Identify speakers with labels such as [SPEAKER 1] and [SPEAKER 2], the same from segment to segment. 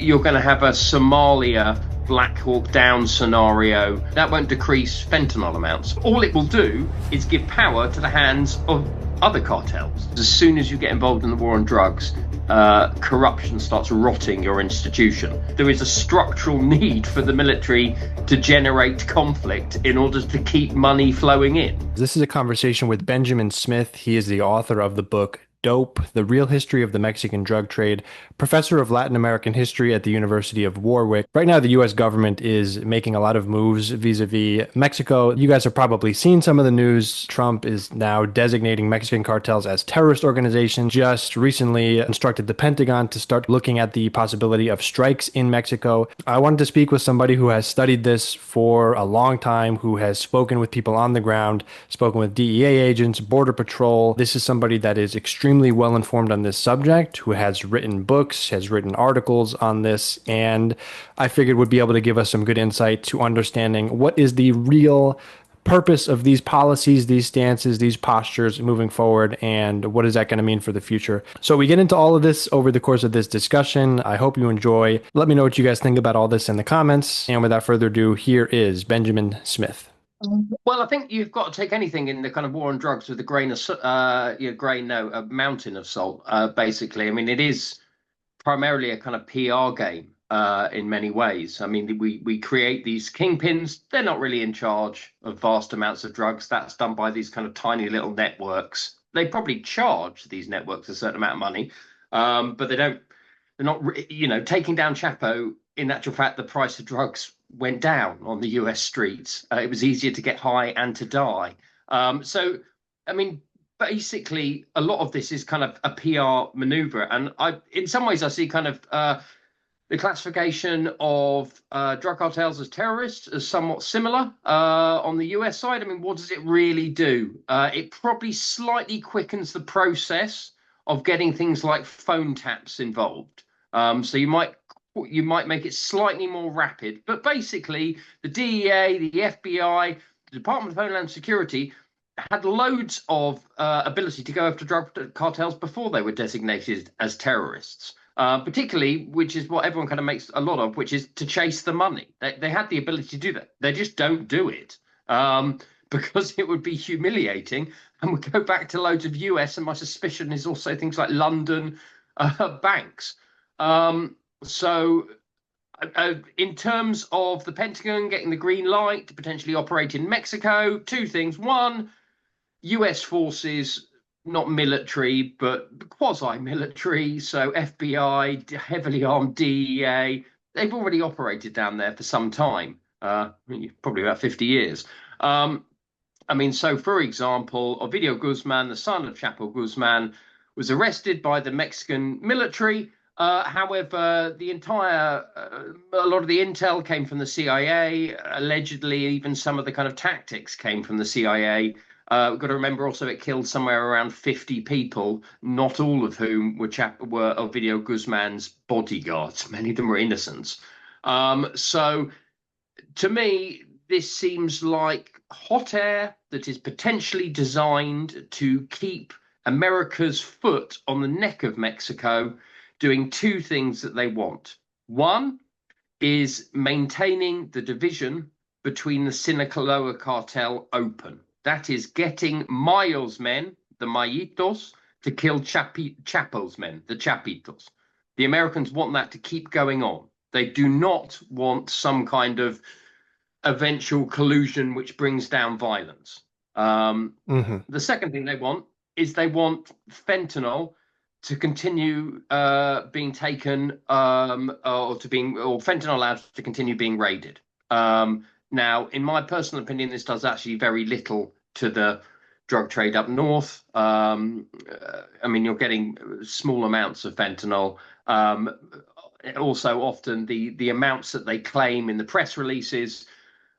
[SPEAKER 1] you're going to have a Somalia Black Hawk Down scenario. That won't decrease fentanyl amounts. All it will do is give power to the hands of other cartels. As soon as you get involved in the war on drugs, corruption starts rotting your institution. There is a structural need for the military to generate conflict in order to keep money flowing in.
[SPEAKER 2] This is a conversation with Benjamin Smith. He is the author of the book Dope, The Real History of the Mexican Drug Trade, professor of Latin American history at the University of Warwick. Right now, the U.S. government is making a lot of moves vis-a-vis Mexico. You guys have probably seen some of the news. Trump is now designating Mexican cartels as terrorist organizations. Just recently instructed the Pentagon to start looking at the possibility of strikes in Mexico. I wanted to speak with somebody who has studied this for a long time, who has spoken with people on the ground, spoken with DEA agents, Border Patrol. This is somebody that is extremely well informed on this subject, who has written books, has written articles on this, and I figured would be able to give us some good insight to understanding what is the real purpose of these policies, these stances, these postures moving forward, and what is that going to mean for the future. So we get into all of this over the course of this discussion. I hope you enjoy. Let me know what you guys think about all this in the comments. And without further ado, here is Benjamin Smith.
[SPEAKER 1] Well, I think you've got to take anything in the kind of war on drugs with a grain of, a mountain of salt, basically. I mean, it is primarily a kind of PR game in many ways. I mean, we create these kingpins. They're not really in charge of vast amounts of drugs. That's done by these kind of tiny little networks. They probably charge these networks a certain amount of money, but they're not, taking down Chapo. In actual fact, the price of drugs went down on the US streets. It was easier to get high and to die. So, I mean, basically, a lot of this is kind of a PR maneuver. And in some ways, I see kind of the classification of drug cartels as terrorists as somewhat similar on the US side. I mean, what does it really do? It probably slightly quickens the process of getting things like phone taps involved. So you might make it slightly more rapid, but basically the DEA, the FBI, the Department of Homeland Security had loads of ability to go after drug cartels before they were designated as terrorists, particularly, which is what everyone kind of makes a lot of, which is to chase the money. They had the ability to do that. They just don't do it because it would be humiliating and would go back to loads of US, and my suspicion is also things like London banks. So in terms of the Pentagon getting the green light to potentially operate in Mexico, two things. One, US forces, not military, but quasi-military. So FBI, heavily armed DEA, they've already operated down there for some time, probably about 50 years. I mean, so for example, Ovidio Guzman, the son of Chapo Guzman, was arrested by the Mexican military. However, a lot of the intel came from the CIA. Allegedly, even some of the kind of tactics came from the CIA. We've got to remember also it killed somewhere around 50 people, not all of whom were Ovidio Guzman's bodyguards. Many of them were innocents. So to me, this seems like hot air that is potentially designed to keep America's foot on the neck of Mexico, doing two things that they want. One is maintaining the division between the Sinaloa cartel open. That is getting Mayo's men, the Mayitos, to kill Chapo's men, the Chapitos. The Americans want that to keep going on. They do not want some kind of eventual collusion which brings down violence. The second thing they want is they want fentanyl to continue being taken or fentanyl labs to continue being raided. Now, in my personal opinion, this does actually very little to the drug trade up north. I mean, you're getting small amounts of fentanyl. Also, often the amounts that they claim in the press releases,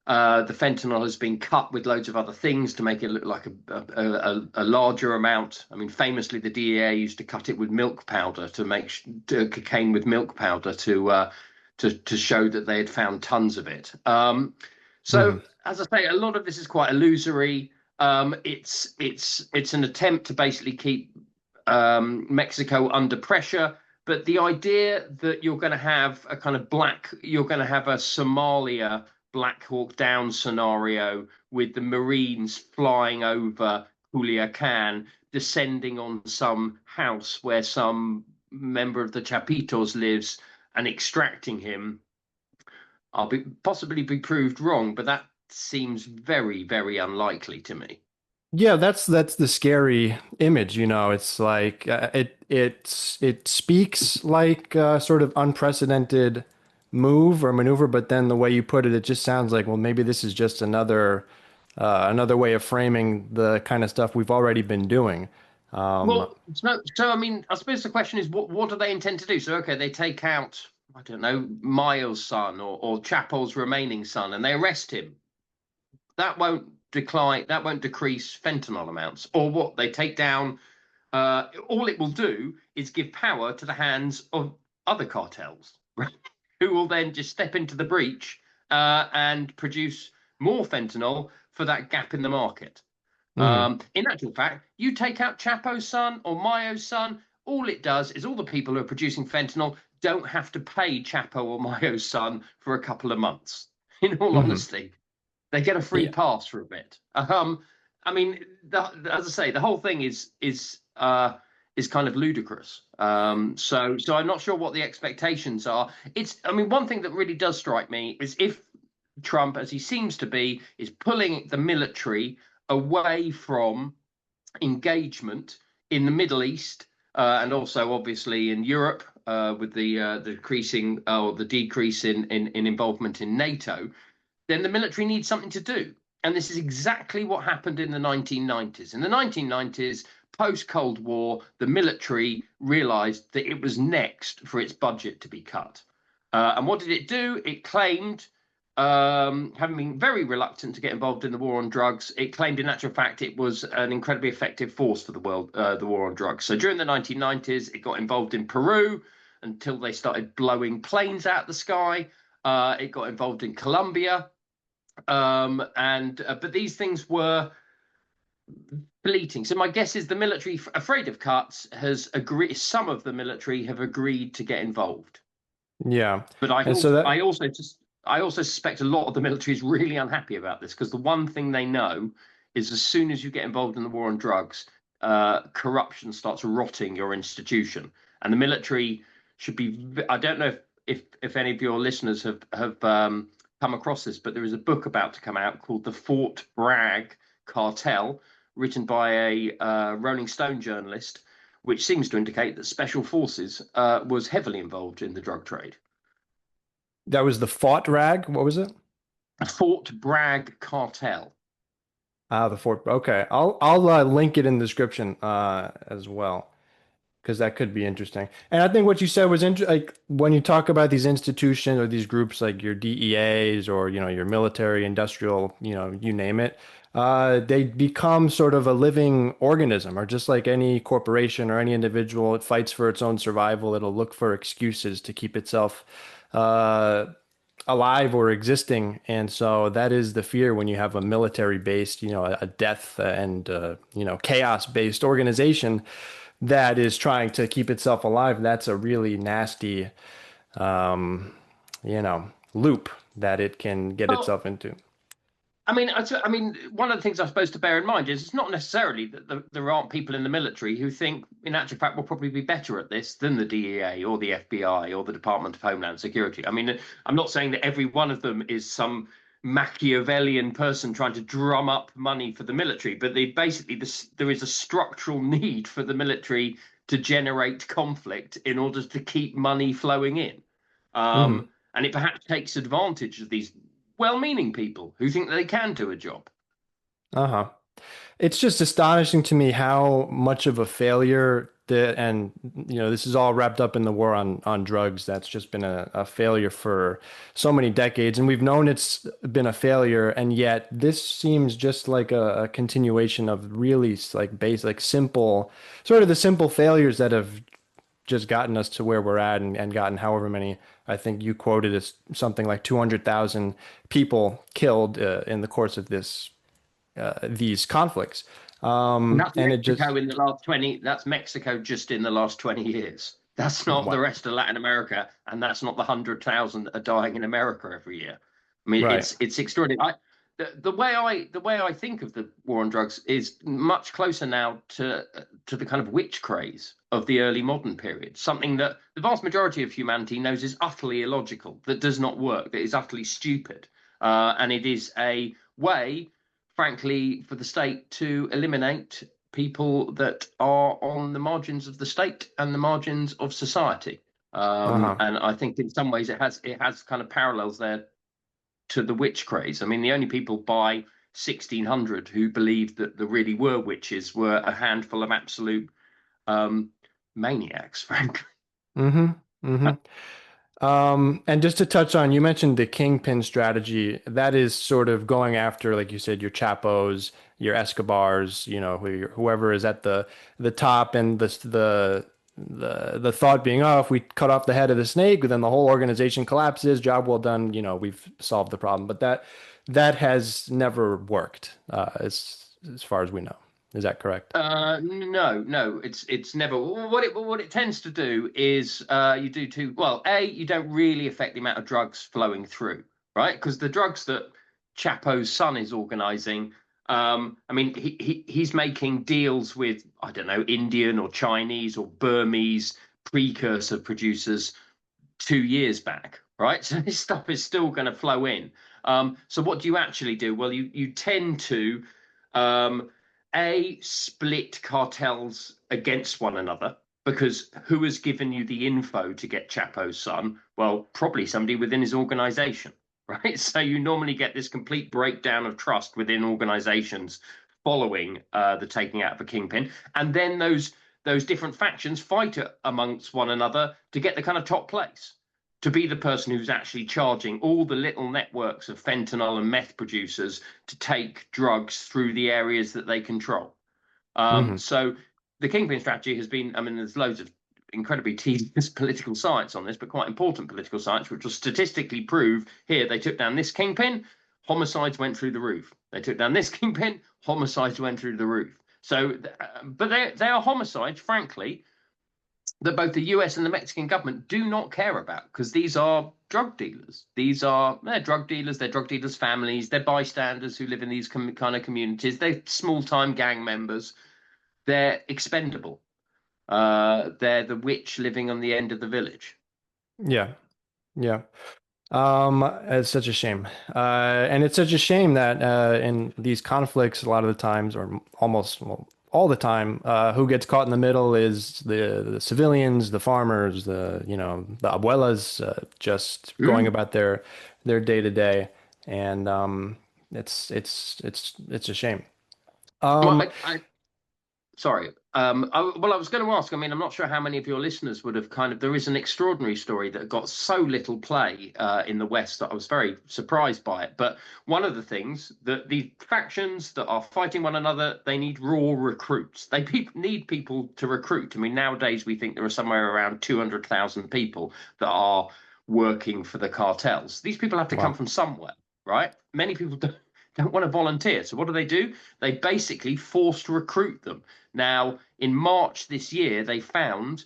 [SPEAKER 1] the fentanyl has been cut with loads of other things to make it look like a larger amount. I mean, famously, the DEA used to cut it with milk powder to make cocaine with milk powder to show that they had found tons of it. As I say, a lot of this is quite illusory. It's an attempt to basically keep Mexico under pressure, But the idea that you're going to have a kind of you're going to have a Somalia Black Hawk Down scenario with the Marines flying over Culiacan, descending on some house where some member of the Chapitos lives and extracting him, I'll be possibly be proved wrong, but that seems very, very unlikely to me.
[SPEAKER 2] Yeah, that's the scary image, you know. It's like it speaks like a sort of unprecedented move or maneuver, but then the way you put it, it just sounds like, well, maybe this is just another way of framing the kind of stuff we've already been doing. Um,
[SPEAKER 1] Well, so I mean, I suppose the question is, what do they intend to do? So, okay, they take out, I don't know, Mayo's son or Chapo's remaining son, and they arrest him. That won't decline, that won't decrease fentanyl amounts. Or what? They take down, all it will do is give power to the hands of other cartels, right? Who will then just step into the breach and produce more fentanyl for that gap in the market.
[SPEAKER 2] mhm,
[SPEAKER 1] In actual fact, you take out Chapo's son or Mayo's son, all it does is all the people who are producing fentanyl don't have to pay Chapo or Mayo's son for a couple of months. In all
[SPEAKER 2] mhm.
[SPEAKER 1] honesty, they get a free
[SPEAKER 2] Yeah.
[SPEAKER 1] pass for a bit. I mean, as I say, the whole thing is kind of ludicrous. So I'm not sure what the expectations are. I mean, one thing that really does strike me is if Trump, as he seems to be, is pulling the military away from engagement in the Middle East and also obviously in Europe with the decreasing or the decrease in involvement in NATO, then the military needs something to do. And this is exactly what happened in the 1990s. In the 1990s, post Cold War, the military realized that it was next for its budget to be cut. And what did it do? It claimed, having been very reluctant to get involved in the war on drugs, it claimed in actual fact it was an incredibly effective force for the world, the war on drugs. So during the 1990s, it got involved in Peru until they started blowing planes out the sky. It got involved in Colombia, and but these things were fleeting. So my guess is the military, afraid of cuts, has agreed. Some of the military have agreed to get involved,
[SPEAKER 2] Yeah.
[SPEAKER 1] but
[SPEAKER 2] And so that
[SPEAKER 1] I also suspect a lot of the military is really unhappy about this because the one thing they know is as soon as you get involved in the war on drugs, corruption starts rotting your institution, and the military should be. I don't know if any of your listeners have come across this, but there is a book about to come out called The Fort Bragg Cartel, written by a Rolling Stone journalist, which seems to indicate that special forces was heavily involved in the drug trade.
[SPEAKER 2] that was the fought rag. What was it?
[SPEAKER 1] Fort Bragg Cartel.
[SPEAKER 2] Ah, the Fort. Okay, I'll link it in the description as well because that could be interesting. And I think what you said was like when you talk about these institutions or these groups like your DEAs or your military, industrial, you name it, they become sort of a living organism, or just like any corporation or any individual, it fights for its own survival. It'll look for excuses to keep itself uh, alive or existing. And so that is the fear when you have a military based, a death and, chaos based organization that is trying to keep itself alive. That's a really nasty, loop that it can get
[SPEAKER 1] Well,
[SPEAKER 2] itself into.
[SPEAKER 1] I mean, one of the things I'm supposed to bear in mind is it's not necessarily that there aren't people in the military who think, in actual fact, will probably be better at this than the DEA or the FBI or the Department of Homeland Security. I mean, I'm not saying that every one of them is some Machiavellian person trying to drum up money for the military, but there is a structural need for the military to generate conflict in order to keep money flowing in.
[SPEAKER 2] Hmm.
[SPEAKER 1] And it perhaps takes advantage of these well-meaning people who think that they can do a job.
[SPEAKER 2] Uh-huh. It's just astonishing to me how much of a failure and this is all wrapped up in the war on drugs. That's just been a failure for so many decades, and we've known it's been a failure, and yet this seems just like a continuation of really like base, like simple, sort of the simple failures that have just gotten us to where we're at and gotten however many, I think you quoted as something like 200,000 people killed in the course of these conflicts.
[SPEAKER 1] And that's
[SPEAKER 2] And it just,
[SPEAKER 1] Mexico in the last 20, that's Mexico just in the last 20 years. That's not the
[SPEAKER 2] What?
[SPEAKER 1] rest of Latin America, and that's not the 100,000 that are dying in America every year. I mean,
[SPEAKER 2] Right.
[SPEAKER 1] it's extraordinary. The way I think of the war on drugs is much closer now to the kind of witch craze of the early modern period, something that the vast majority of humanity knows is utterly illogical, that does not work, that is utterly stupid, and it is a way, frankly, for the state to eliminate people that are on the margins of the state and the margins of society.
[SPEAKER 2] Uh-huh.
[SPEAKER 1] And I think in some ways it has kind of parallels there to the witch craze. I mean, the only people by 1600 who believed that there really were witches were a handful of absolute um, maniacs, frankly.
[SPEAKER 2] Mm-hmm. Mm-hmm. And just to touch on, you mentioned the Kingpin strategy. That is sort of going after, like you said, your Chapos, your Escobars, whoever is at the top, and the thought being, oh, if we cut off the head of the snake, then the whole organization collapses. Job well done. We've solved the problem. But that has never worked, as far as we know. Is that correct?
[SPEAKER 1] No, no, it's never. What it tends to do is you do two. Well, you don't really affect the amount of drugs flowing through, right? Because the drugs that Chapo's son is organizing, I mean, he's making deals with, I don't know, Indian or Chinese or Burmese precursor producers 2 years back, right? So this stuff is still going to flow in. So what do you actually do? Well, you tend to um, split cartels against one another, because who has given you the info to get Chapo's son? Well, probably somebody within his organization, right? So you normally get this complete breakdown of trust within organizations following the taking out of a kingpin, and then those different factions fight amongst one another to get the kind of top place, to be the person who's actually charging all the little networks of fentanyl and meth producers to take drugs through the areas that they control.
[SPEAKER 2] Hmm.
[SPEAKER 1] So the Kingpin strategy has been, I mean, there's loads of incredibly tedious political science on this, but quite important political science, which will statistically prove here they took down this Kingpin, homicides went through the roof. They took down this Kingpin, homicides went through the roof. So, but they are homicides, frankly, that both the US and the Mexican government do not care about, because these are drug dealers. They're drug dealers, they're drug dealers' families, they're bystanders who live in these kind of communities, they're small time gang members, they're expendable. They're the witch living on the end of the village.
[SPEAKER 2] Yeah. Yeah. It's such a shame. And it's such a shame that in these conflicts, a lot of the times, or almost well, all the time, who gets caught in the middle is the civilians, the farmers, the abuelas, just going
[SPEAKER 1] Mm.
[SPEAKER 2] about their day to day, and it's a shame.
[SPEAKER 1] Well,
[SPEAKER 2] Um,
[SPEAKER 1] sorry. Well, I was going to ask. I mean, I'm not sure how many of your listeners would have kind of. There is an extraordinary story that got so little play in the West that I was very surprised by it. But one of the things that the factions that are fighting one another, they need raw recruits. Need people to recruit. I mean, nowadays we think there are somewhere around 200,000 people that are working for the cartels. These people have to come
[SPEAKER 2] wow.
[SPEAKER 1] from somewhere, right? Many people don't want to volunteer. So what do? They basically forced recruit them. Now, in March this year, they found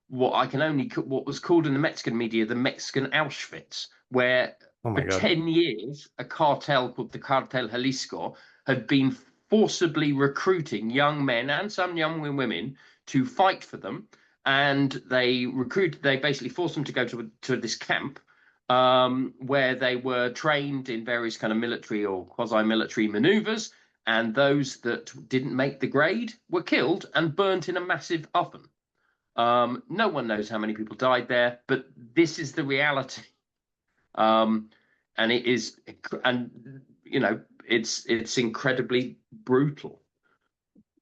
[SPEAKER 1] what was called in the Mexican media the Mexican Auschwitz, where
[SPEAKER 2] Oh
[SPEAKER 1] for
[SPEAKER 2] my God.
[SPEAKER 1] 10 years, a cartel called the Cartel Jalisco had been forcibly recruiting young men and some young women to fight for them. And they basically forced them to go to this camp where they were trained in various kind of military or quasi-military maneuvers, and those that didn't make the grade were killed and burnt in a massive oven. No one knows how many people died there, but this is the reality. Um, and it is, and it's incredibly brutal.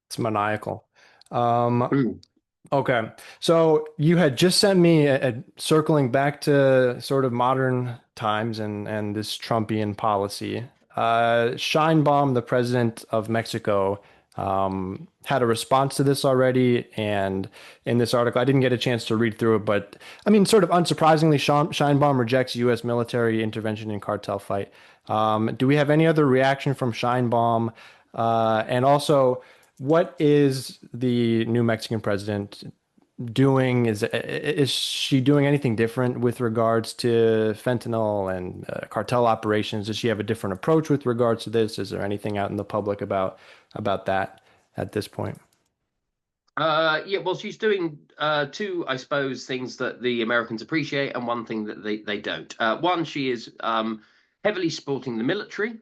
[SPEAKER 2] It's maniacal. Um,
[SPEAKER 1] Mm.
[SPEAKER 2] Okay. So you had just sent me circling back to sort of modern times and this Trumpian policy. Sheinbaum, the president of Mexico, had a response to this already. And in this article, I didn't get a chance to read through it, but I mean, sort of unsurprisingly, Sheinbaum rejects U.S. military intervention in cartel fight. Do we have any other reaction from Sheinbaum? And also, what is the new Mexican president doing? Is she doing anything different with regards to fentanyl and cartel operations? Does she have a different approach with regards to this? Is there anything out in the public about that at this point?
[SPEAKER 1] Yeah, well, she's doing two, I suppose, things that the Americans appreciate, and one thing that they don't. One, she is heavily supporting the military,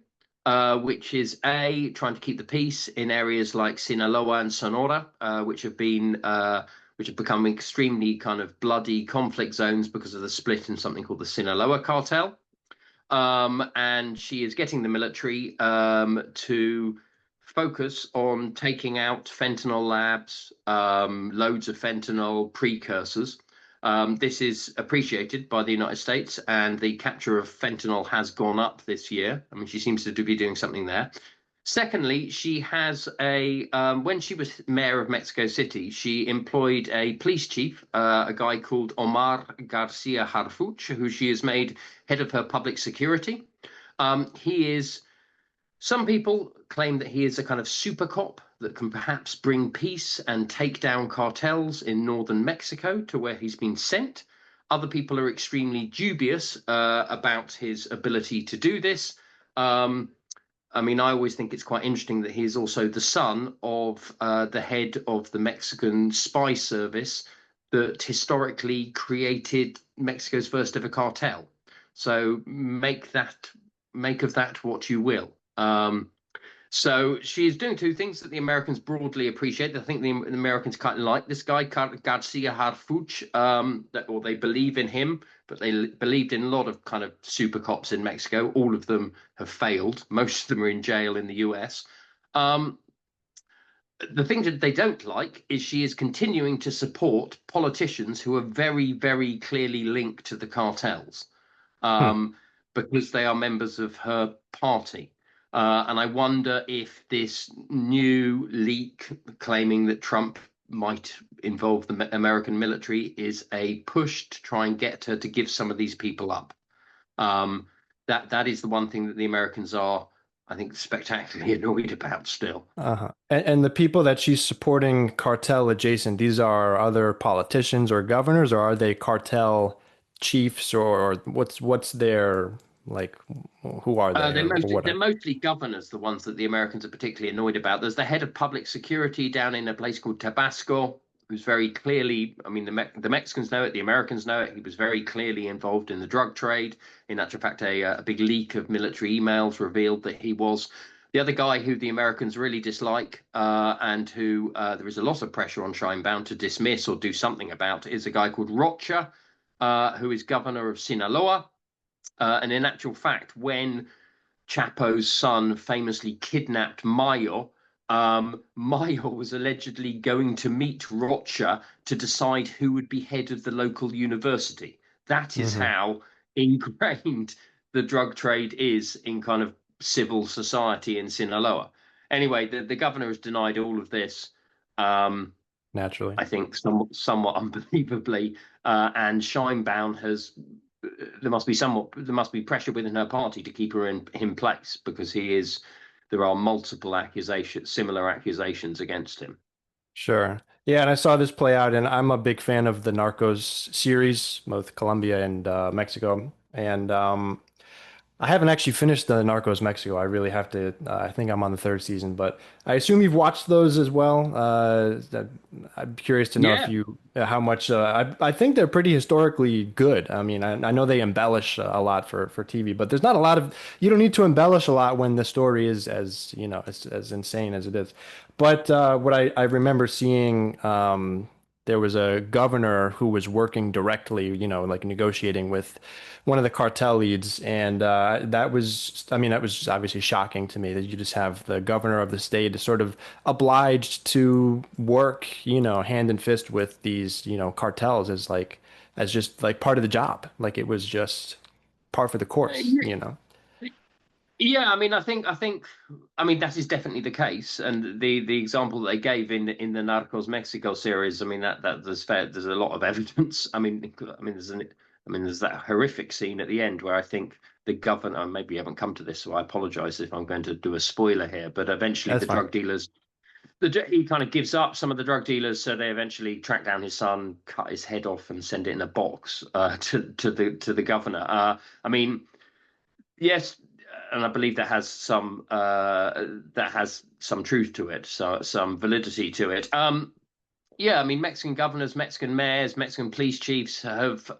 [SPEAKER 1] which is A, trying to keep the peace in areas like Sinaloa and Sonora, which have become extremely kind of bloody conflict zones because of the split in something called the Sinaloa cartel. And she is getting the military to focus on taking out fentanyl labs, loads of fentanyl precursors. This is appreciated by the United States, and the capture of fentanyl has gone up this year. I mean, she seems to be doing something there. Secondly, she has when she was mayor of Mexico City, she employed a police chief, a guy called Omar Garcia Harfuch, who she has made head of her public security. He is, some people claim that he is a kind of super cop that can perhaps bring peace and take down cartels in northern Mexico to where he's been sent. Other people are extremely dubious about his ability to do this. I mean, I always think it's quite interesting that he is also the son of the head of the Mexican spy service that historically created Mexico's first ever cartel. So make of that what you will. So she is doing two things that the Americans broadly appreciate. I think the Americans kind of like this guy, Garcia Harfuch, or they believe in him, but they believed in a lot of kind of super cops in Mexico. All of them have failed. Most of them are in jail in the US. Um, the thing that they don't like is she is continuing to support politicians who are very, very clearly linked to the cartels,
[SPEAKER 2] Hmm.
[SPEAKER 1] um, because they are members of her party. And I wonder if this new leak claiming that Trump might involve the American military is a push to try and get her to give some of these people up. Um, that is the one thing that the Americans are, I think, spectacularly annoyed about still.
[SPEAKER 2] Uh-huh. And the people that she's supporting cartel adjacent, these are other politicians or governors, or are they cartel chiefs, or what's their like who are they or what
[SPEAKER 1] They're
[SPEAKER 2] are
[SPEAKER 1] mostly governors, the ones that the Americans are particularly annoyed about. There's the head of public security down in a place called Tabasco, who's very clearly, I mean, the Mexicans know it, the Americans know it. He was very clearly involved in the drug trade. In actual fact, a big leak of military emails revealed that he was. The other guy who the Americans really dislike, and who there is a lot of pressure on Sheinbaum to dismiss or do something about, is a guy called Rocha, who is governor of Sinaloa. And in actual fact, when Chapo's son famously kidnapped Mayo, Mayo was allegedly going to meet Rocha to decide who would be head of the local university. That is
[SPEAKER 2] hmm
[SPEAKER 1] how ingrained the drug trade is in kind of civil society in Sinaloa. Anyway, the governor has denied all of this. Um,
[SPEAKER 2] naturally?
[SPEAKER 1] I think somewhat unbelievably, and Scheinbaum has. There must be pressure within her party to keep her in place because he is. There are multiple accusations, similar accusations against him.
[SPEAKER 2] Sure. Yeah, and I saw this play out, and I'm a big fan of the Narcos series, both Colombia and Mexico. And I haven't actually finished the Narcos Mexico. I really have to. I think I'm on the third season, but I assume you've watched those as well. I'm curious to know if
[SPEAKER 1] Yeah,
[SPEAKER 2] you how much. I think they're pretty historically good. I mean, I know they embellish a lot for TV, but there's not a lot of. You don't need to embellish a lot when the story is as as insane as it is. But what I remember seeing. There was a governor who was working directly, like negotiating with one of the cartel leads, and I mean, that was just obviously shocking to me that you just have the governor of the state sort of obliged to work, hand in fist with these, cartels as just like part of the job, like it was just par for the course.
[SPEAKER 1] yeah. I mean, I mean that is definitely the case. And the example that they gave in the Narcos Mexico series, I mean that there's fair. There's a lot of evidence. I mean, there's that horrific scene at the end where I think the governor, maybe you haven't come to this, so I apologize if I'm going to do a spoiler here, but eventually
[SPEAKER 2] That's
[SPEAKER 1] the
[SPEAKER 2] fine.
[SPEAKER 1] drug dealers he kind of gives up some of the drug dealers, so they eventually track down his son, cut his head off, and send it in a box to the governor. I mean, yes, and I believe that has some truth to it, so some validity to it. Yeah, I mean, Mexican governors, Mexican mayors, Mexican police chiefs have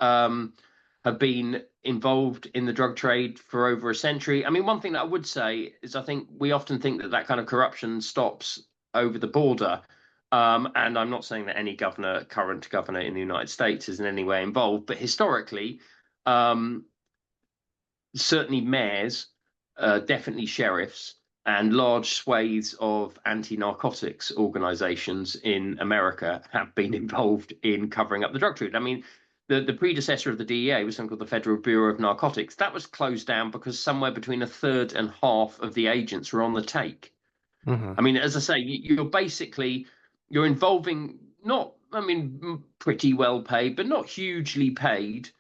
[SPEAKER 1] been involved in the drug trade for over a century. I mean, one thing that I would say is I think we often think that that kind of corruption stops over the border. And I'm not saying that any current governor in the United States is in any way involved, but historically, um, certainly mayors, definitely sheriffs, and large swathes of anti-narcotics organizations in America have been involved in covering up the drug trade. I mean, the predecessor of the DEA was something called the Federal Bureau of Narcotics. That was closed down because somewhere between a third and half of the agents were on the take.
[SPEAKER 2] Hmm.
[SPEAKER 1] I mean, as I say, you're involving not, I mean, pretty well paid, but not hugely paid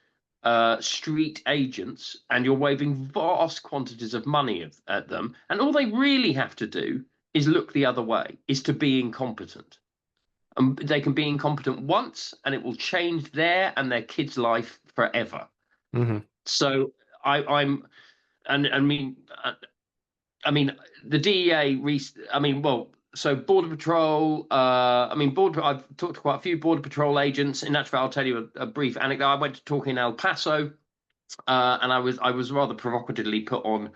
[SPEAKER 1] street agents, and you're waving vast quantities of money at them, and all they really have to do is look the other way, is to be incompetent. And they can be incompetent once, and it will change their and their kids' life forever.
[SPEAKER 2] Hmm.
[SPEAKER 1] So I'm, and I mean, the DEA, I mean, well, so Border Patrol, I mean, I've talked to quite a few Border Patrol agents. In actual fact, I'll tell you a brief anecdote. I went to talk in El Paso, and I was rather provocatively put on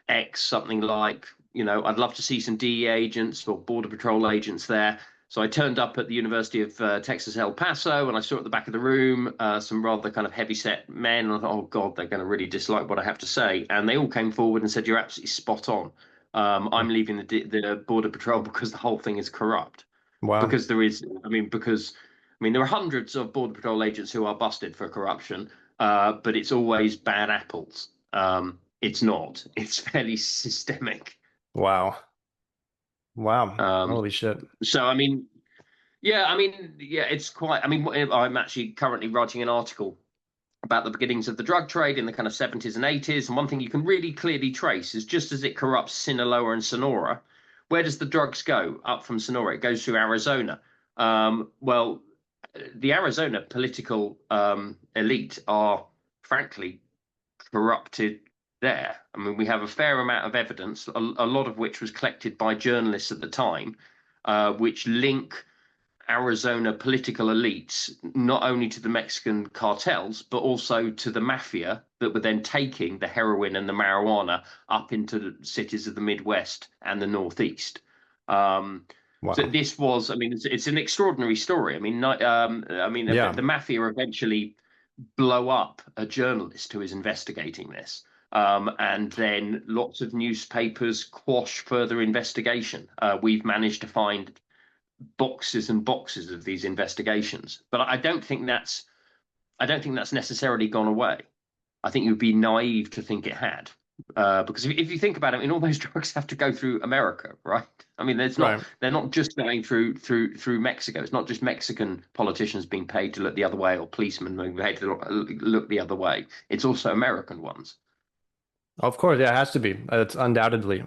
[SPEAKER 1] X something like, I'd love to see some DEA agents or Border Patrol agents there. So I turned up at the University of Texas El Paso, and I saw at the back of the room some rather kind of heavy-set men. And I thought, oh God, they're going to really dislike what I have to say. And they all came forward and said, "You're absolutely spot on. I'm leaving the Border Patrol because the whole thing is corrupt.
[SPEAKER 2] Wow.
[SPEAKER 1] Because there are hundreds of Border Patrol agents who are busted for corruption, but it's always bad apples. It's not. It's fairly systemic.
[SPEAKER 2] Wow. Wow.
[SPEAKER 1] Um,
[SPEAKER 2] Holy shit.
[SPEAKER 1] so I mean, yeah, I mean, yeah, it's quite. I mean, I'm actually currently writing an article about the beginnings of the drug trade in the kind of 70s and 80s. And one thing you can really clearly trace is just as it corrupts Sinaloa and Sonora, where does the drugs go? Up from Sonora, it goes through Arizona. Well, the Arizona political elite are frankly corrupted there. I mean, we have a fair amount of evidence, a lot of which was collected by journalists at the time, which link Arizona political elites not only to the Mexican cartels, but also to the mafia that were then taking the heroin and the marijuana up into the cities of the Midwest and the Northeast. So
[SPEAKER 2] Wow.
[SPEAKER 1] this was, I mean, it's an extraordinary story.
[SPEAKER 2] Yeah.
[SPEAKER 1] The mafia eventually blow up a journalist who is investigating this. And then lots of newspapers quash further investigation. We've managed to find boxes and boxes of these investigations, but I don't think that's necessarily gone away. I think you'd be naive to think it had, because if you think about it, I mean, all those drugs have to go through America, right? I mean,
[SPEAKER 2] Right.
[SPEAKER 1] they're not just going through Mexico. It's not just Mexican politicians being paid to look the other way or policemen being paid to look the other way. It's also American ones.
[SPEAKER 2] Of course, yeah, it has to be. It's undoubtedly.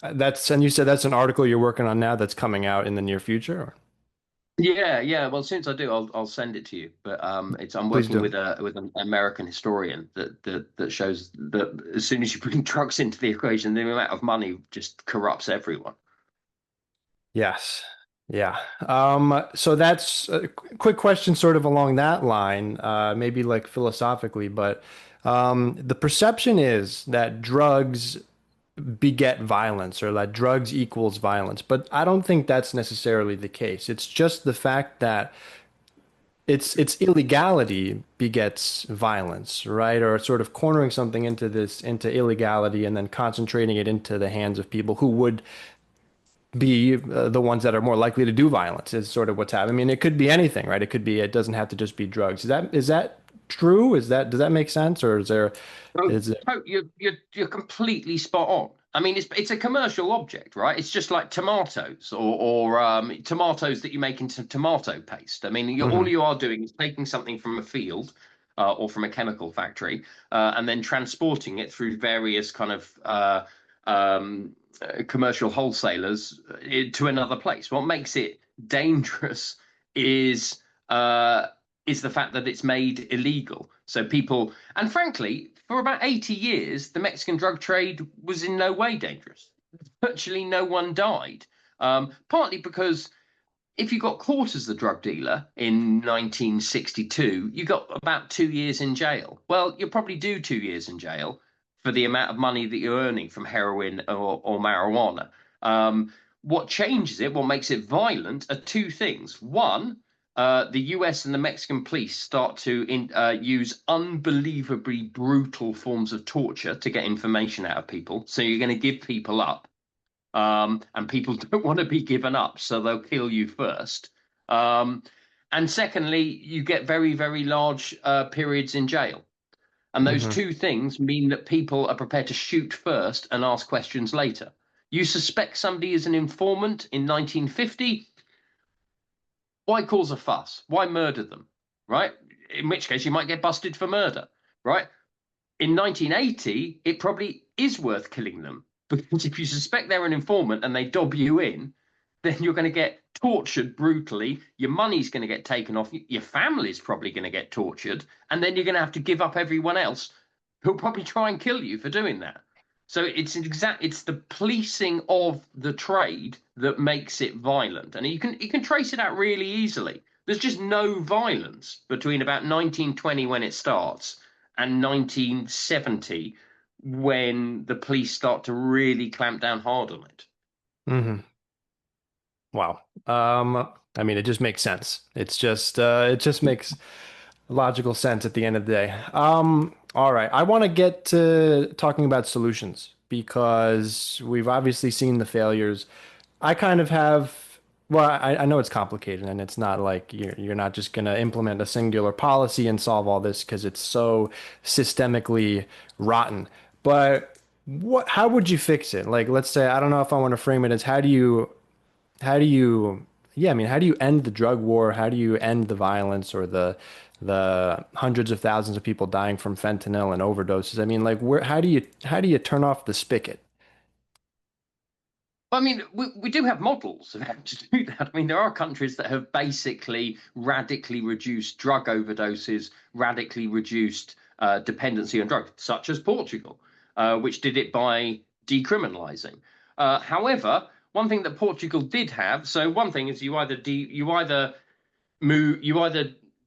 [SPEAKER 2] And you said that's an article you're working on now that's coming out in the near future? Or?
[SPEAKER 1] Yeah, yeah. Well, as soon as I do, I'll send it to you. But I'm
[SPEAKER 2] Please
[SPEAKER 1] working
[SPEAKER 2] do.
[SPEAKER 1] with an American historian that shows that as soon as you bring trucks into the equation, the amount of money just corrupts everyone.
[SPEAKER 2] Yes. Yeah. So that's a quick question sort of along that line, maybe like philosophically, but the perception is that drugs beget violence or that drugs equals violence, but I don't think that's necessarily the case. It's just the fact that it's illegality begets violence, right? Or sort of cornering something into illegality and then concentrating it into the hands of people who would be the ones that are more likely to do violence is sort of what's happening. I mean, it could be anything, right? It doesn't have to just be drugs. Is that true? Does that make sense? Or
[SPEAKER 1] Oh,
[SPEAKER 2] is it,
[SPEAKER 1] you're completely spot on. I mean, it's a commercial object, right? It's just like tomatoes or tomatoes that you make into tomato paste. I mean, all
[SPEAKER 2] Mhm.
[SPEAKER 1] you are doing is taking something from a field or from a chemical factory and then transporting it through various kind of commercial wholesalers to another place. What makes it dangerous is uh, is the fact that it's made illegal. So people, and frankly, for about 80 years, the Mexican drug trade was in no way dangerous. Virtually no one died. Partly because if you got caught as the drug dealer in 1962, you got about 2 years in jail. Well, you'll probably do 2 years in jail for the amount of money that you're earning from heroin or marijuana. What changes it, what makes it violent, are two things. One, the US and the Mexican police start to use unbelievably brutal forms of torture to get information out of people. So you're going to give people up, and people don't want to be given up, so they'll kill you first. And secondly, you get very, very large periods in jail. And those
[SPEAKER 2] Hmm.
[SPEAKER 1] two things mean that people are prepared to shoot first and ask questions later. You suspect somebody is an informant in 1950, why cause a fuss? Why murder them? Right? In which case, you might get busted for murder. Right? In 1980, it probably is worth killing them, because if you suspect they're an informant and they dob you in, then you're going to get tortured brutally. Your money's going to get taken off. Your family's probably going to get tortured. And then you're going to have to give up everyone else who'll probably try and kill you for doing that. So it's the policing of the trade that makes it violent. And you can trace it out really easily. There's just no violence between about 1920 when it starts and 1970 when the police start to really clamp down hard on it.
[SPEAKER 2] Hmm. Wow. I mean, it just makes sense. It just makes logical sense at the end of the day. All right. I want to get to talking about solutions because we've obviously seen the failures. I kind of have, well, I know it's complicated and it's not like you're not just going to implement a singular policy and solve all this because it's so systemically rotten. But how would you fix it? Like, let's say, I don't know if I want to frame it as how do you, yeah, I mean, how do you end the drug war? How do you end the violence or the hundreds of thousands of people dying from fentanyl and overdoses? I mean, like, how do you turn off the spigot?
[SPEAKER 1] I mean, we do have models of how to do that. I mean, there are countries that have basically radically reduced drug overdoses, radically reduced dependency on drugs, such as Portugal, which did it by decriminalizing. However, one thing that Portugal did have, so one thing is you either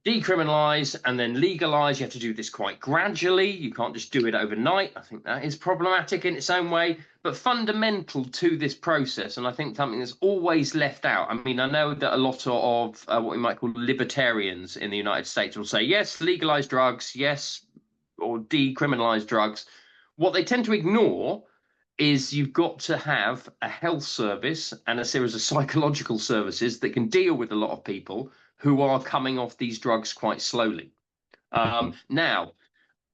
[SPEAKER 1] decriminalize and then legalize. You have to do this quite gradually. You can't just do it overnight. I think that is problematic in its own way. But fundamental to this process, and I think something that's always left out. I mean, I know that a lot of what we might call libertarians in the United States will say, yes, legalize drugs, yes, or decriminalize drugs. What they tend to ignore is you've got to have a health service and a series of psychological services that can deal with a lot of people who are coming off these drugs quite slowly. Now,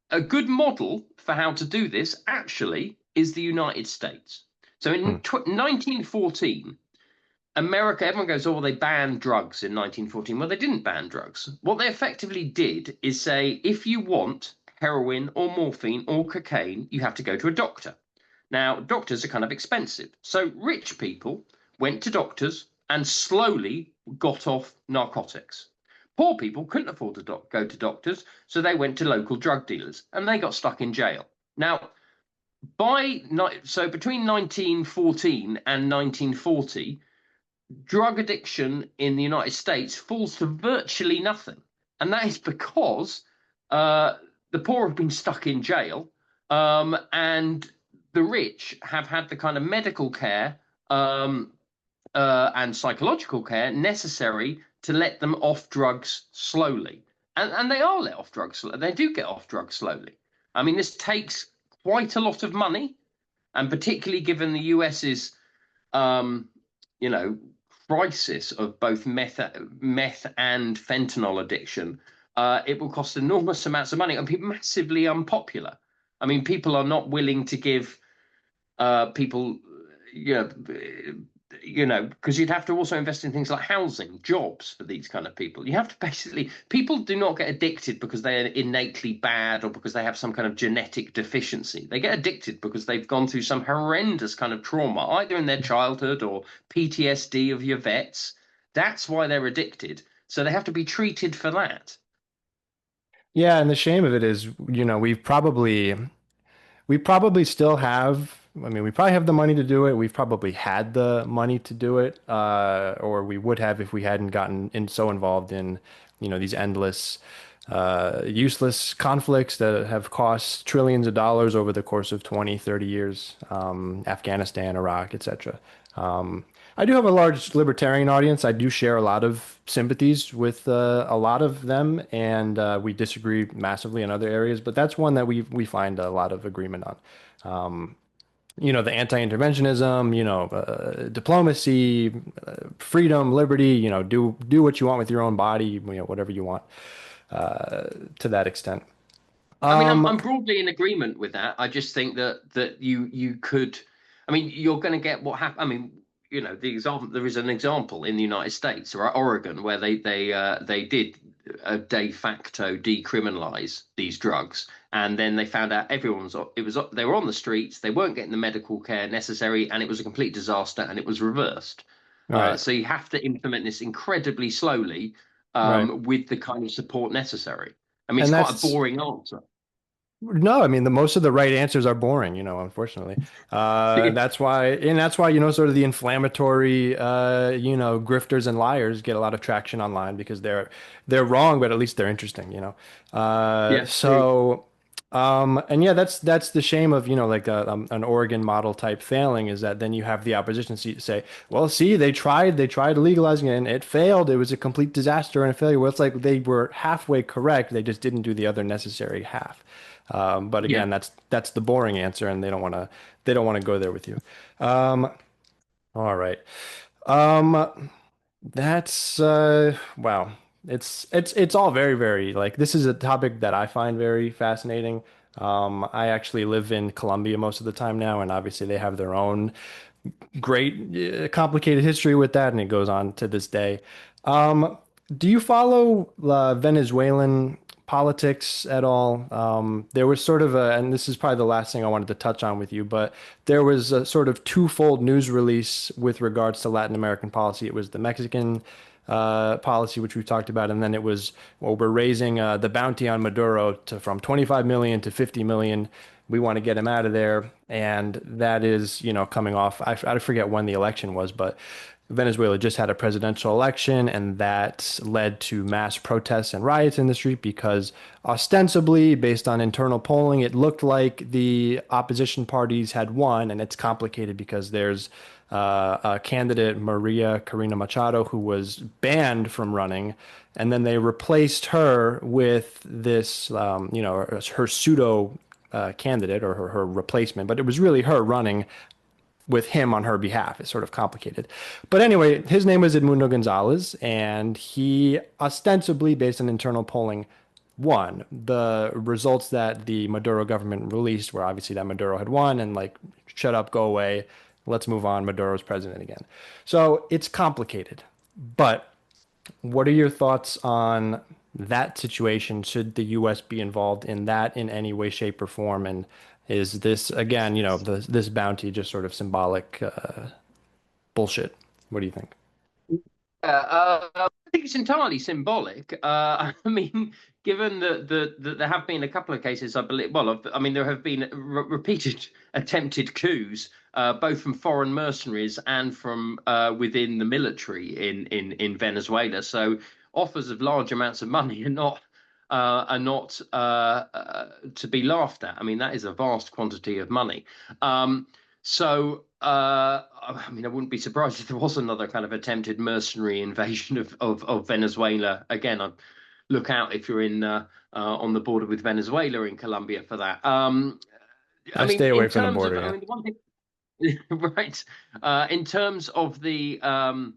[SPEAKER 1] a good model for how to do this actually is the United States. So in 1914, America, everyone goes, oh, well, they banned drugs in 1914. Well, they didn't ban drugs. What they effectively did is say, if you want heroin or morphine or cocaine, you have to go to a doctor. Now, doctors are kind of expensive. So rich people went to doctors and slowly got off narcotics. Poor people couldn't afford to go to doctors, so they went to local drug dealers and they got stuck in jail. Now, between 1914 and 1940, drug addiction in the United States falls to virtually nothing. And that is because the poor have been stuck in jail, and the rich have had the kind of medical care and psychological care necessary to let them off drugs slowly. And they are let off drugs. They do get off drugs slowly. I mean, this takes quite a lot of money, and particularly given the US's, you know, crisis of both meth and fentanyl addiction, it will cost enormous amounts of money and be massively unpopular. I mean, people are not willing to give people, you know, because you'd have to also invest in things like housing, jobs for these kind of people. You have to basically, people do not get addicted because they're innately bad or because they have some kind of genetic deficiency. They get addicted because they've gone through some horrendous kind of trauma, either in their childhood or PTSD of your vets. That's why they're addicted. So they have to be treated for that.
[SPEAKER 2] Yeah, and the shame of it is, we probably still have, I mean, we probably have the money to do it. We've probably had the money to do it, or we would have if we hadn't gotten so involved in, these endless, useless conflicts that have cost trillions of dollars over the course of 20, 30 years, Afghanistan, Iraq, etc. I do have a large libertarian audience. I do share a lot of sympathies with a lot of them, and we disagree massively in other areas. But that's one that we find a lot of agreement on. The anti-interventionism, diplomacy, freedom, liberty. Do what you want with your own body. Whatever you want to that extent.
[SPEAKER 1] I mean, I'm
[SPEAKER 2] Um,
[SPEAKER 1] I'm broadly in agreement with that. I just think that you could, I mean, you're going to get what happened. I mean, the example there is an example in the United States or Oregon where they did de facto decriminalize these drugs, and then they found out everyone was it was they were on the streets, they weren't getting the medical care necessary, and it was a complete disaster, and it was reversed.
[SPEAKER 2] right,
[SPEAKER 1] So you have to implement this incredibly slowly
[SPEAKER 2] right,
[SPEAKER 1] with the kind of support necessary. I mean, it's
[SPEAKER 2] and
[SPEAKER 1] quite a
[SPEAKER 2] that's
[SPEAKER 1] boring answer.
[SPEAKER 2] No, I mean the most of the right answers are boring, unfortunately. That's why, sort of the inflammatory, grifters and liars get a lot of traction online because they're wrong, but at least they're interesting,
[SPEAKER 1] Yeah, true.
[SPEAKER 2] So, and yeah, that's the shame of, like an Oregon model type failing is that then you have the opposition say, well, see, they tried legalizing it and it failed. It was a complete disaster and a failure. Well, it's like they were halfway correct. They just didn't do the other necessary half. But
[SPEAKER 1] Yeah.
[SPEAKER 2] again, that's the boring answer, and they don't want to go there with you. Um, all right. Um, that's wow. It's all very, very like this is a topic that I find very fascinating. I actually live in Colombia most of the time now, and obviously they have their own great complicated history with that, and it goes on to this day. Um, do you follow Venezuelan politics at all? There was sort of and this is probably the last thing I wanted to touch on with you, but there was a sort of twofold news release with regards to Latin American policy. It was the Mexican policy, which we talked about, and then it was, well, we're raising the bounty on Maduro from 25 million to 50 million. We want to get him out of there, and that is, coming off. I forget when the election was, but Venezuela just had a presidential election, and that led to mass protests and riots in the street because ostensibly, based on internal polling, it looked like the opposition parties had won, and it's complicated because there's a candidate, Maria Corina Machado, who was banned from running, and then they replaced her with this, her pseudo candidate or her replacement, but it was really her running with him on her behalf. It's sort of complicated. But anyway, his name was Edmundo Gonzalez, and he ostensibly, based on internal polling, won. The results that the Maduro government released were obviously that Maduro had won and like, shut up, go away, let's move on. Maduro's president again. So it's complicated. But what are your thoughts on that situation? Should the U.S. be involved in that in any way, shape, or form? And is this, again, this bounty just sort of symbolic bullshit? What do you think?
[SPEAKER 1] I think it's entirely symbolic. I mean, given that there have been a couple of cases, I believe. Well, I mean, there have been repeated attempted coups, both from foreign mercenaries and from within the military in Venezuela. So offers of large amounts of money are not to be laughed at. I mean, that is a vast quantity of money. I mean, I wouldn't be surprised if there was another kind of attempted mercenary invasion of Venezuela. Again, I'd look out if you're in on the border with Venezuela in Colombia for that. I
[SPEAKER 2] I
[SPEAKER 1] mean,
[SPEAKER 2] stay away
[SPEAKER 1] in
[SPEAKER 2] from the
[SPEAKER 1] terms of,
[SPEAKER 2] border,
[SPEAKER 1] I
[SPEAKER 2] yeah.
[SPEAKER 1] mean, the one thing, right? In terms of in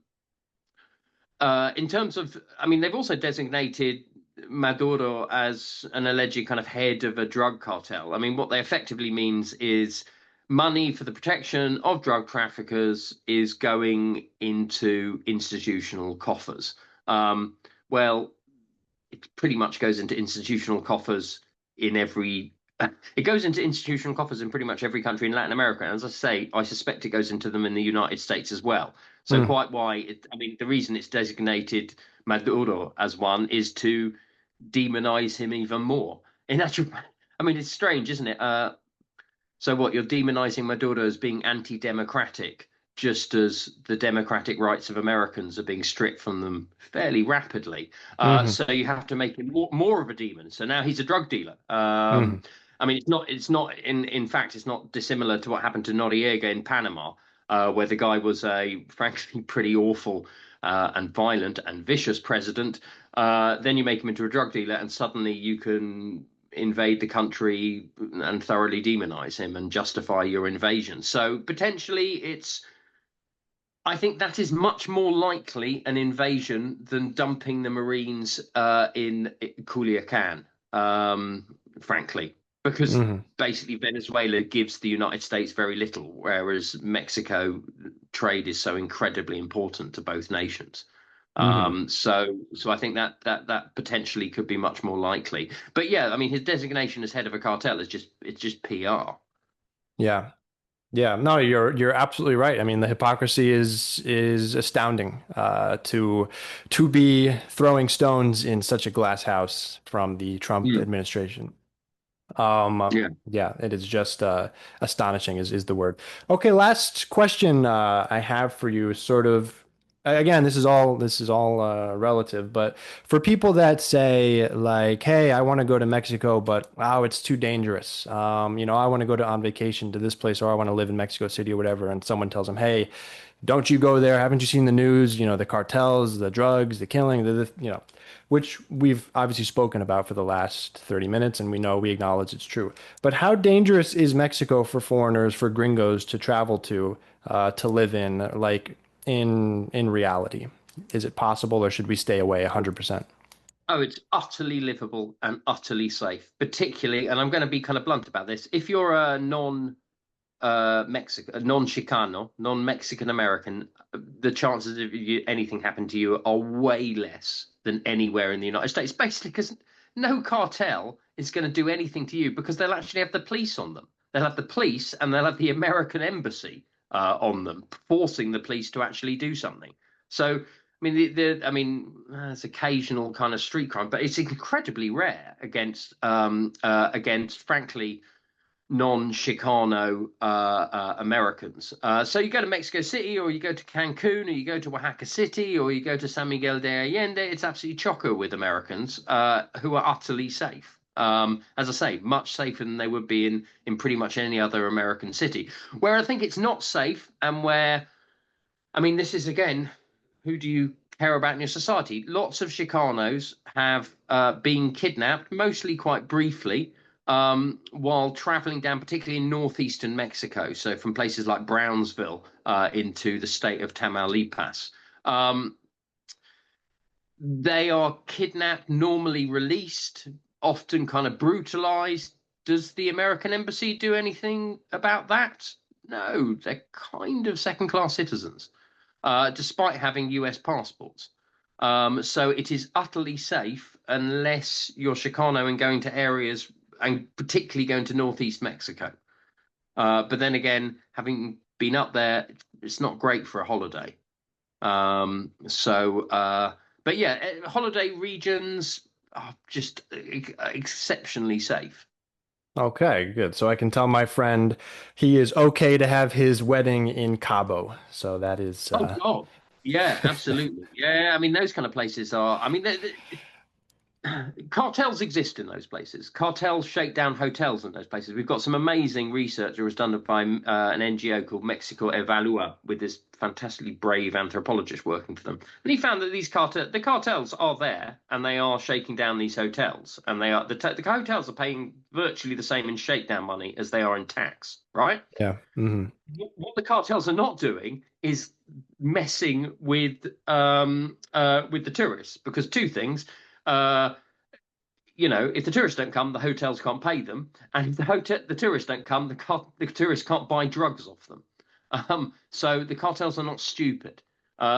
[SPEAKER 1] terms of, I mean, they've also designated Maduro as an alleged kind of head of a drug cartel. I mean, what they effectively means is money for the protection of drug traffickers is going into institutional coffers. Well, it pretty much goes into institutional coffers in every. It goes into institutional coffers in pretty much every country in Latin America. And as I say, I suspect it goes into them in the United States as well. So
[SPEAKER 2] Mm,
[SPEAKER 1] quite why I mean, the reason it's designated Maduro as one is to demonize him even more. In actual, I mean, it's strange, isn't it? So what, you're demonizing Maduro as being anti-democratic, just as the democratic rights of Americans are being stripped from them fairly rapidly.
[SPEAKER 2] hmm
[SPEAKER 1] So you have to make him more of a demon. So now he's a drug dealer.
[SPEAKER 2] hmm
[SPEAKER 1] I mean, it's not in fact, it's not dissimilar to what happened to Noriega in Panama, where the guy was a frankly pretty awful and violent and vicious president. Then you make him into a drug dealer, and suddenly you can invade the country and thoroughly demonize him and justify your invasion. So potentially I think that is much more likely an invasion than dumping the Marines in Culiacan, frankly, because
[SPEAKER 2] hmm
[SPEAKER 1] basically Venezuela gives the United States very little, whereas Mexico trade is so incredibly important to both nations.
[SPEAKER 2] hmm
[SPEAKER 1] So I think that potentially could be much more likely. But yeah, I mean, his designation as head of a cartel is just PR.
[SPEAKER 2] Yeah. Yeah, no, you're absolutely right. I mean, the hypocrisy is astounding to be throwing stones in such a glass house from the Trump
[SPEAKER 1] Mm,
[SPEAKER 2] administration.
[SPEAKER 1] yeah.
[SPEAKER 2] Yeah, it is just astonishing is the word. Okay, last question I have for you, sort of again, this is all relative, but for people that say like, hey, I want to go to Mexico, but wow, it's too dangerous. I want to go to on vacation to this place, or I want to live in Mexico City or whatever, and someone tells them, hey, don't you go there? Haven't you seen the news? The cartels, the drugs, the killing, which we've obviously spoken about for the last 30 minutes, and we acknowledge it's true. But how dangerous is Mexico for foreigners, for gringos to live in, like in reality? Is it possible, or should we stay away 100%?
[SPEAKER 1] Oh, it's utterly livable and utterly safe, particularly, and I'm going to be kind of blunt about this. If you're a Mexican, non-Chicano, non-Mexican American, the chances of anything happen to you are way less than anywhere in the United States. Basically, because no cartel is going to do anything to you because they'll actually have the police on them. They'll have the police and they'll have the American embassy on them, forcing the police to actually do something. So, I mean, there's occasional kind of street crime, but it's incredibly rare against, frankly, non-Chicano Americans. So you go to Mexico City, or you go to Cancun, or you go to Oaxaca City, or you go to San Miguel de Allende. It's absolutely chocker with Americans who are utterly safe. As I say, much safer than they would be in pretty much any other American city. Where I think it's not safe, and where I mean, this is again, who do you care about in your society? Lots of Chicanos have been kidnapped, mostly quite briefly, while traveling down, particularly in northeastern Mexico. So from places like Brownsville into the state of Tamaulipas. Um, they are kidnapped, normally released, often kind of brutalized. Does the American embassy do anything about that? No, they're kind of second class citizens despite having US passports. So it is utterly safe unless you're Chicano and going to areas, and particularly going to northeast Mexico. But then again, having been up there, it's not great for a holiday. But yeah, holiday regions are just exceptionally safe.
[SPEAKER 2] Okay, good. So I can tell my friend he is okay to have his wedding in Cabo. So that is
[SPEAKER 1] Oh God, yeah, absolutely. Yeah, I mean those kind of places are. I mean, cartels exist in those places. Cartels shake down hotels in those places. We've got some amazing research that was done by an NGO called Mexico Evalúa, with this fantastically brave anthropologist working for them. And he found that the cartels are there, and they are shaking down these hotels, and the hotels are paying virtually the same in shakedown money as they are in tax, right?
[SPEAKER 2] yeah.
[SPEAKER 1] What the cartels are not doing is messing with the tourists, because two things. Uh, if the tourists don't come, the hotels can't pay them, and if the tourists don't come, the tourists can't buy drugs off them. So the cartels are not stupid.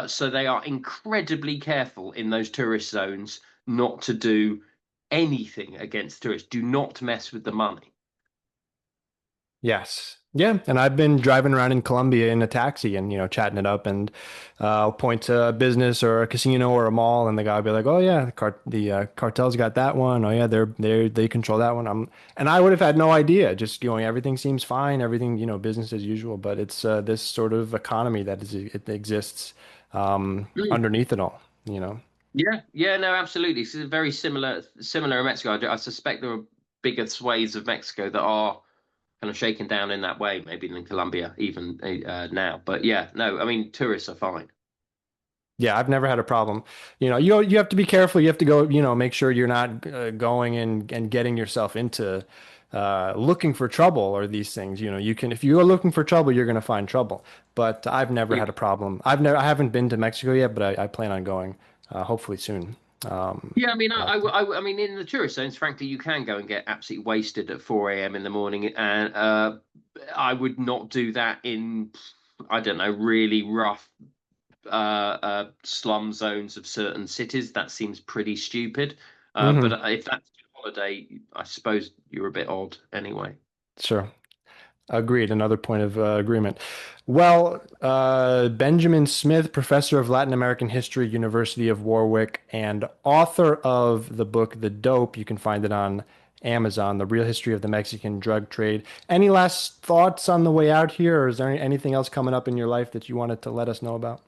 [SPEAKER 1] So they are incredibly careful in those tourist zones not to do anything against tourists. Do not mess with the money.
[SPEAKER 2] Yes. Yeah, and I've been driving around in Colombia in a taxi and chatting it up, and I'll point to a business or a casino or a mall, and the guy will be like, "Oh yeah, the cartels got that one. Oh yeah, they control that one." And I would have had no idea. Just everything seems fine, everything business as usual. But it's this sort of economy it exists
[SPEAKER 1] Mm.
[SPEAKER 2] underneath it all. You know.
[SPEAKER 1] Yeah, yeah, no, absolutely. It's very similar in Mexico. I suspect there are bigger swathes of Mexico that are kind of shaken down in that way, maybe than Colombia even now. But yeah, no, I mean tourists are fine.
[SPEAKER 2] Yeah, I've never had a problem. You have to be careful. You have to go, make sure you're not going and getting yourself into looking for trouble or these things. If you are looking for trouble, you're going to find trouble. But I've never
[SPEAKER 1] Yeah,
[SPEAKER 2] had a problem. I haven't been to Mexico yet, but I plan on going, hopefully soon.
[SPEAKER 1] yeah. I mean,
[SPEAKER 2] But
[SPEAKER 1] I mean, in the tourist zones, frankly, you can go and get absolutely wasted at 4 a.m. in the morning, and I would not do that in, I don't know, really rough slum zones of certain cities. That seems pretty stupid. But
[SPEAKER 2] mhm,
[SPEAKER 1] if that's your holiday, I suppose you're a bit odd anyway.
[SPEAKER 2] sure. Agreed. Another point of agreement. Well, Benjamin Smith, professor of Latin American history, University of Warwick, and author of the book The Dope. You can find it on Amazon, The Real History of the Mexican Drug Trade. Any last thoughts on the way out here, or is there anything else coming up in your life that you wanted to let us know about?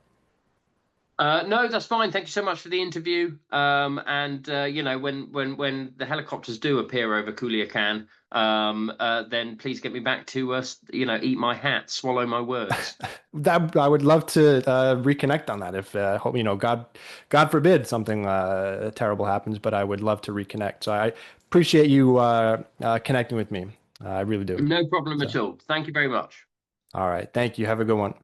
[SPEAKER 1] No, that's fine. Thank you so much for the interview. And when the helicopters do appear over Culiacan, then please get me back to eat my hat, swallow my words.
[SPEAKER 2] That I would love to reconnect on that. If hope God forbid something terrible happens, but I would love to reconnect. So I appreciate you connecting with me. I really do.
[SPEAKER 1] No problem at
[SPEAKER 2] So,
[SPEAKER 1] all. Thank you very much.
[SPEAKER 2] all right, thank you. Have a good one.